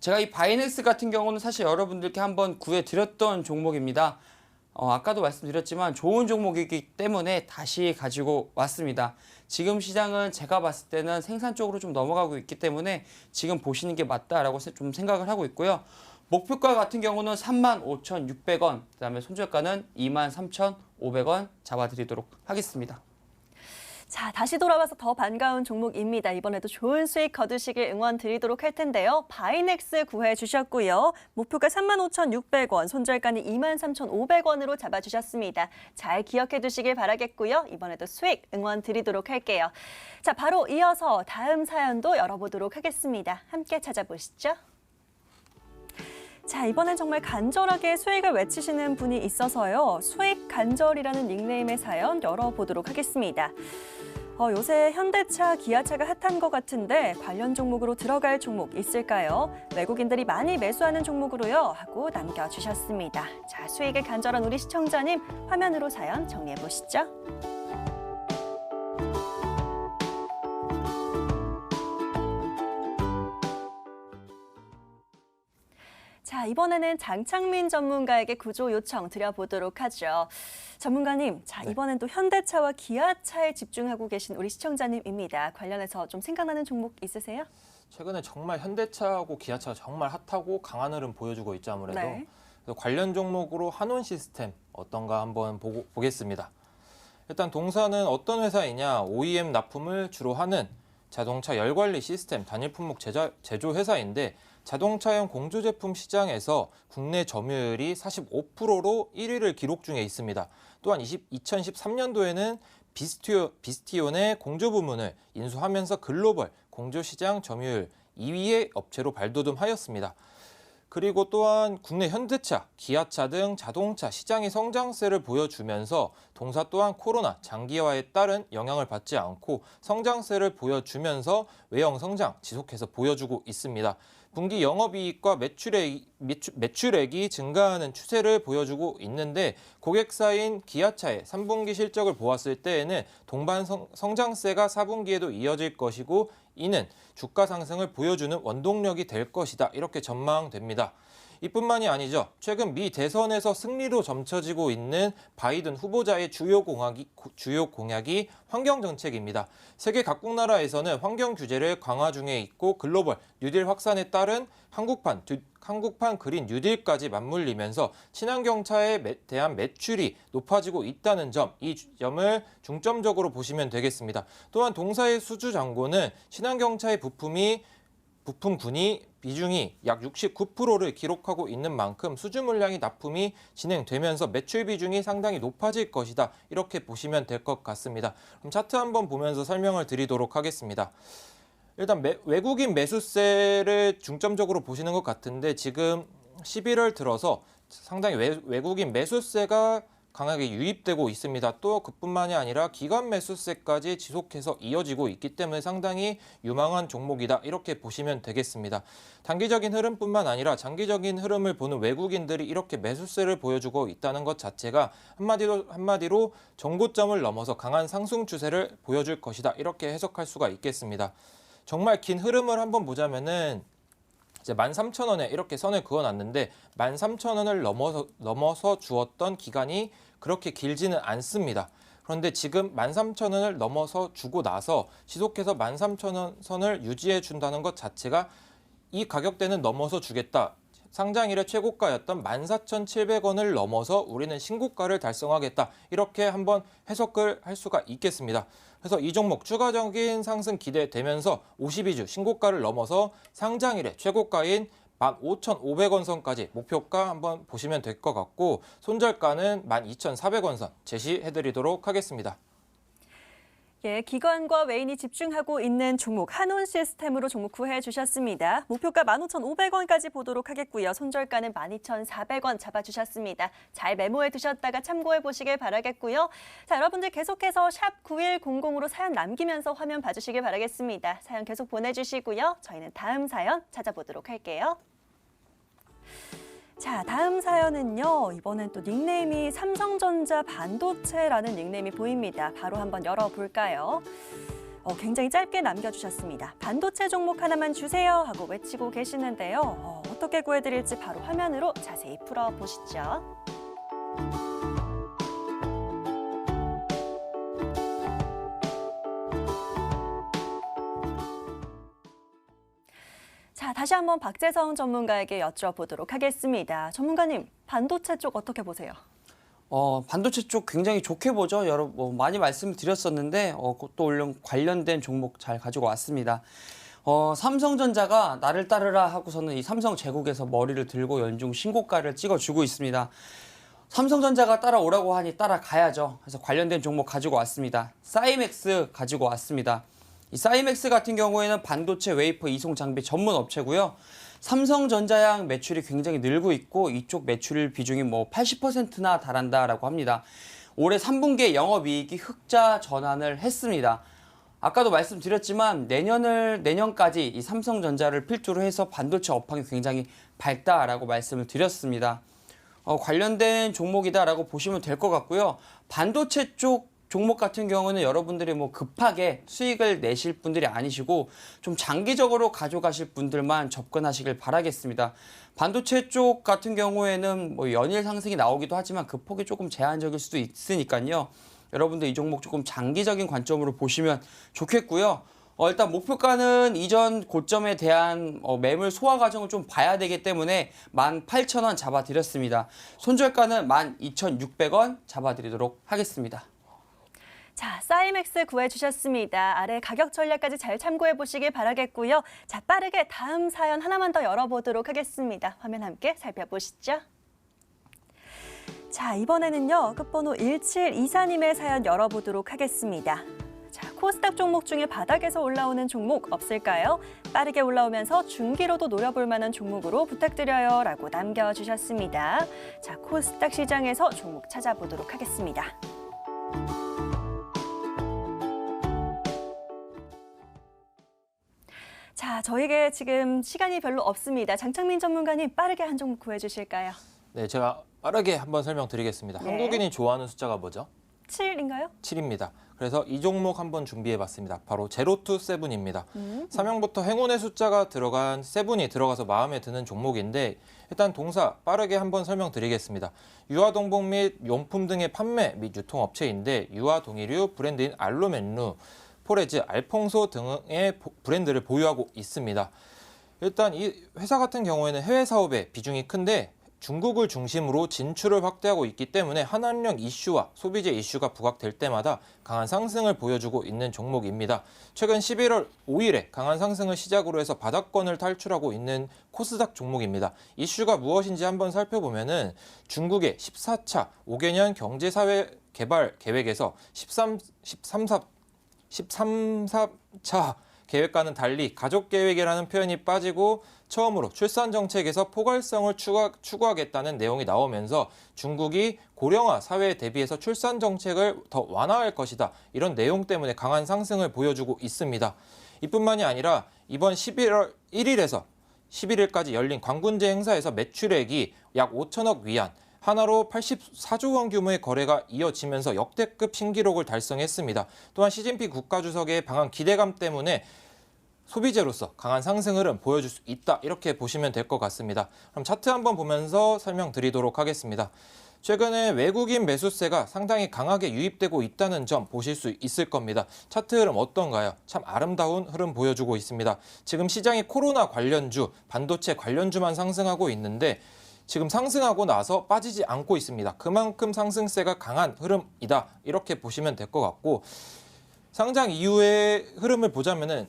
제가 이 바이넥스 같은 경우는 사실 여러분들께 한번 구해드렸던 종목입니다. 아까도 말씀드렸지만 좋은 종목이기 때문에 다시 가지고 왔습니다. 지금 시장은 제가 봤을 때는 생산 쪽으로 좀 넘어가고 있기 때문에 지금 보시는 게 맞다라고 좀 생각을 하고 있고요. 목표가 같은 경우는 35,600원, 그다음에 손절가는 23,500원 잡아드리도록 하겠습니다. 자, 다시 돌아와서 더 반가운 종목입니다. 이번에도 좋은 수익 거두시길 응원 드리도록 할 텐데요. 바이넥스 구해 주셨고요. 목표가 35,600원, 손절가는 23,500원으로 잡아주셨습니다. 잘 기억해 두시길 바라겠고요. 이번에도 수익 응원 드리도록 할게요. 자, 바로 이어서 다음 사연도 열어보도록 하겠습니다. 함께 찾아보시죠. 자, 이번엔 정말 간절하게 수익을 외치시는 분이 있어서요. 수익 간절이라는 닉네임의 사연 열어보도록 하겠습니다. 요새 현대차, 기아차가 핫한 것 같은데 관련 종목으로 들어갈 종목 있을까요? 외국인들이 많이 매수하는 종목으로요. 하고 남겨주셨습니다. 자, 수익을 간절한 우리 시청자님 화면으로 사연 정리해보시죠. 자, 이번에는 장창민 전문가에게 구조 요청 드려보도록 하죠. 전문가님, 자, 이번엔 또 현대차와 기아차에 집중하고 계신 우리 시청자님입니다. 관련해서 좀 생각나는 종목 있으세요? 최근에 정말 현대차하고 기아차가 정말 핫하고 강한 흐름 보여주고 있죠, 아무래도. 네. 그래서 관련 종목으로 한원 시스템 어떤가 한번 보겠습니다. 일단 동사는 어떤 회사이냐, OEM 납품을 주로 하는 자동차 열관리 시스템 단일 품목 제조 회사인데 자동차용 공조 제품 시장에서 국내 점유율이 45%로 1위를 기록 중에 있습니다. 또한 2013년도에는 비스티온의 공조 부문을 인수하면서 글로벌 공조 시장 점유율 2위의 업체로 발돋움하였습니다. 그리고 또한 국내 현대차, 기아차 등 자동차 시장이 성장세를 보여주면서 동사 또한 코로나 장기화에 따른 영향을 받지 않고 성장세를 보여주면서 외형 성장 지속해서 보여주고 있습니다. 분기 영업이익과 매출액이 증가하는 추세를 보여주고 있는데 고객사인 기아차의 3분기 실적을 보았을 때에는 동반 성장세가 4분기에도 이어질 것이고 이는 주가 상승을 보여주는 원동력이 될 것이다. 이렇게 전망됩니다. 이뿐만이 아니죠. 최근 미 대선에서 승리로 점쳐지고 있는 바이든 후보자의 주요 공약이 환경정책입니다. 세계 각국 나라에서는 환경 규제를 강화 중에 있고 글로벌 뉴딜 확산에 따른 한국판 그린 뉴딜까지 맞물리면서 친환경차에 대한 매출이 높아지고 있다는 점, 이 점을 중점적으로 보시면 되겠습니다. 또한 동사의 수주 잔고는 친환경차의 부품군이 비중이 약 69%를 기록하고 있는 만큼 수주 물량이 납품이 진행되면서 매출 비중이 상당히 높아질 것이다. 이렇게 보시면 될 것 같습니다. 그럼 차트 한번 보면서 설명을 드리도록 하겠습니다. 일단 외국인 매수세를 중점적으로 보시는 것 같은데 지금 11월 들어서 상당히 외국인 매수세가 강하게 유입되고 있습니다. 또 그뿐만이 아니라 기관 매수세까지 지속해서 이어지고 있기 때문에 상당히 유망한 종목이다. 이렇게 보시면 되겠습니다. 단기적인 흐름뿐만 아니라 장기적인 흐름을 보는 외국인들이 이렇게 매수세를 보여주고 있다는 것 자체가 한마디로 정고점을 넘어서 강한 상승 추세를 보여줄 것이다. 이렇게 해석할 수가 있겠습니다. 정말 긴 흐름을 한번 보자면은 이제 13,000원에 이렇게 선을 그어놨는데 13,000원을 넘어서 주었던 기간이 그렇게 길지는 않습니다. 그런데 지금 13,000원을 넘어서 주고 나서 지속해서 13,000원 선을 유지해 준다는 것 자체가 이 가격대는 넘어서 주겠다. 상장일의 최고가였던 14,700원을 넘어서 우리는 신고가를 달성하겠다. 이렇게 한번 해석을 할 수가 있겠습니다. 그래서 이 종목 추가적인 상승 기대되면서 52주 신고가를 넘어서 상장일의 최고가인 15,500원 선까지 목표가 한번 보시면 될 것 같고 손절가는 12,400원 선 제시해드리도록 하겠습니다. 예, 기관과 외인이 집중하고 있는 종목 한온 시스템으로 종목 구해 주셨습니다. 목표가 15,500원까지 보도록 하겠고요. 손절가는 12,400원 잡아주셨습니다. 잘 메모해 두셨다가 참고해 보시길 바라겠고요. 자, 여러분들 계속해서 샵 9100으로 사연 남기면서 화면 봐주시길 바라겠습니다. 사연 계속 보내주시고요. 저희는 다음 사연 찾아보도록 할게요. 자, 다음 사연은요. 이번엔 또 닉네임이 삼성전자 반도체라는 닉네임이 보입니다. 바로 한번 열어볼까요? 굉장히 짧게 남겨주셨습니다. 반도체 종목 하나만 주세요 하고 외치고 계시는데요. 어떻게 구해드릴지 바로 화면으로 자세히 풀어보시죠. 자, 다시 한번 박재성 전문가에게 여쭤보도록 하겠습니다. 전문가님, 반도체 쪽 어떻게 보세요? 반도체 쪽 굉장히 좋게 보죠. 많이 말씀드렸었는데 또 얼른 관련된 종목 잘 가지고 왔습니다. 삼성전자가 나를 따르라 하고서는 이 삼성 제국에서 머리를 들고 연중 신고가를 찍어주고 있습니다. 삼성전자가 따라오라고 하니 따라가야죠. 그래서 관련된 종목 가지고 왔습니다. 사이맥스 가지고 왔습니다. 이 사이맥스 같은 경우에는 반도체 웨이퍼 이송 장비 전문 업체고요. 삼성전자양 매출이 굉장히 늘고 있고 이쪽 매출 비중이 80%나 달한다라고 합니다. 올해 3분기에 영업이익이 흑자 전환을 했습니다. 아까도 말씀드렸지만 내년까지 이 삼성전자를 필두로 해서 반도체 업황이 굉장히 밝다라고 말씀을 드렸습니다. 관련된 종목이다라고 보시면 될 것 같고요. 반도체 쪽 종목 같은 경우는 여러분들이 급하게 수익을 내실 분들이 아니시고 좀 장기적으로 가져가실 분들만 접근하시길 바라겠습니다. 반도체 쪽 같은 경우에는 연일 상승이 나오기도 하지만 그 폭이 조금 제한적일 수도 있으니까요. 여러분들 이 종목 조금 장기적인 관점으로 보시면 좋겠고요. 일단 목표가는 이전 고점에 대한 매물 소화 과정을 좀 봐야 되기 때문에 18,000원 잡아드렸습니다. 손절가는 12,600원 잡아드리도록 하겠습니다. 자, 사이맥스 구해주셨습니다. 아래 가격 전략까지 잘 참고해 보시길 바라겠고요. 자, 빠르게 다음 사연 하나만 더 열어보도록 하겠습니다. 화면 함께 살펴보시죠. 자, 이번에는요. 끝번호 1724님의 사연 열어보도록 하겠습니다. 자, 코스닥 종목 중에 바닥에서 올라오는 종목 없을까요? 빠르게 올라오면서 중기로도 노려볼 만한 종목으로 부탁드려요 라고 남겨주셨습니다. 자, 코스닥 시장에서 종목 찾아보도록 하겠습니다. 자, 저에게 지금 시간이 별로 없습니다. 장창민 전문가님 빠르게 한 종목 구해주실까요? 네, 제가 빠르게 한번 설명드리겠습니다. 네. 한국인이 좋아하는 숫자가 뭐죠? 7인가요? 7입니다. 그래서 이 종목 한번 준비해봤습니다. 바로 제로투세븐입니다. 사명부터 행운의 숫자가 들어간 세븐이 들어가서 마음에 드는 종목인데 일단 동사 빠르게 한번 설명드리겠습니다. 유아동복 및 용품 등의 판매 및 유통업체인데 유아동의류 브랜드인 알로맨루, 포레즈, 알퐁소 등의 브랜드를 보유하고 있습니다. 일단 이 회사 같은 경우에는 해외 사업의 비중이 큰데 중국을 중심으로 진출을 확대하고 있기 때문에 한한령 이슈와 소비재 이슈가 부각될 때마다 강한 상승을 보여주고 있는 종목입니다. 최근 11월 5일에 강한 상승을 시작으로 해서 바닥권을 탈출하고 있는 코스닥 종목입니다. 이슈가 무엇인지 한번 살펴보면은 중국의 14차 5개년 경제사회 개발 계획에서 13.4차 계획과는 달리 가족 계획이라는 표현이 빠지고 처음으로 출산 정책에서 포괄성을 추구하겠다는 내용이 나오면서 중국이 고령화 사회에 대비해서 출산 정책을 더 완화할 것이다. 이런 내용 때문에 강한 상승을 보여주고 있습니다. 이뿐만이 아니라 이번 11월 1일에서 11일까지 열린 광군제 행사에서 매출액이 약 5천억 위안, 하나로 84조 원 규모의 거래가 이어지면서 역대급 신기록을 달성했습니다. 또한 시진핑 국가주석의 방한 기대감 때문에 소비재로서 강한 상승 흐름 보여줄 수 있다. 이렇게 보시면 될 것 같습니다. 그럼 차트 한번 보면서 설명드리도록 하겠습니다. 최근에 외국인 매수세가 상당히 강하게 유입되고 있다는 점 보실 수 있을 겁니다. 차트 흐름 어떤가요? 참 아름다운 흐름 보여주고 있습니다. 지금 시장이 코로나 관련주, 반도체 관련주만 상승하고 있는데 지금 상승하고 나서 빠지지 않고 있습니다. 그만큼 상승세가 강한 흐름이다. 이렇게 보시면 될 것 같고 상장 이후의 흐름을 보자면은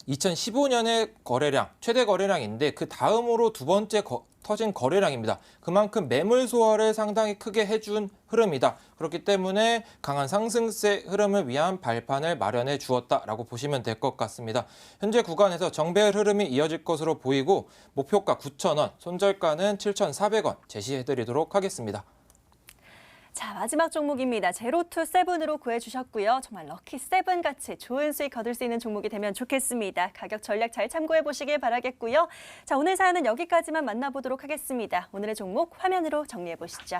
2015년의 거래량, 최대 거래량인데 그 다음으로 두 번째 터진 거래량입니다. 그만큼 매물 소화를 상당히 크게 해준 흐름이다. 그렇기 때문에 강한 상승세 흐름을 위한 발판을 마련해 주었다라고 보시면 될 것 같습니다. 현재 구간에서 정배열 흐름이 이어질 것으로 보이고 목표가 9,000원, 손절가는 7,400원 제시해드리도록 하겠습니다. 자, 마지막 종목입니다. 제로투세븐으로 구해주셨고요. 정말 럭키세븐 같이 좋은 수익 거둘 수 있는 종목이 되면 좋겠습니다. 가격 전략 잘 참고해 보시길 바라겠고요. 자, 오늘 사연은 여기까지만 만나보도록 하겠습니다. 오늘의 종목 화면으로 정리해 보시죠.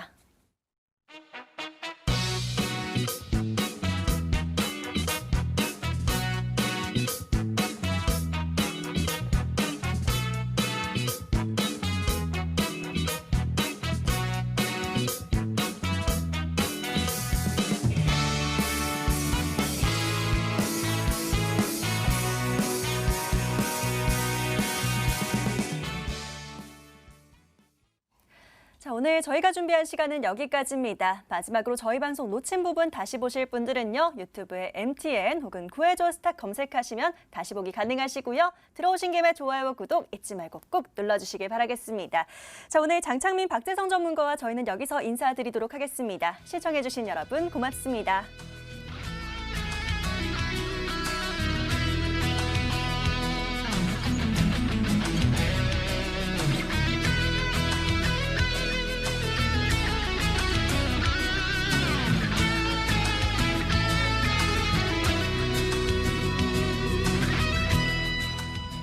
자, 오늘 저희가 준비한 시간은 여기까지입니다. 마지막으로 저희 방송 놓친 부분 다시 보실 분들은요. 유튜브에 MTN 혹은 구해줘 스탁 검색하시면 다시 보기 가능하시고요. 들어오신 김에 좋아요와 구독 잊지 말고 꼭 눌러주시길 바라겠습니다. 자, 오늘 장창민, 박재성 전문가와 저희는 여기서 인사드리도록 하겠습니다. 시청해주신 여러분 고맙습니다.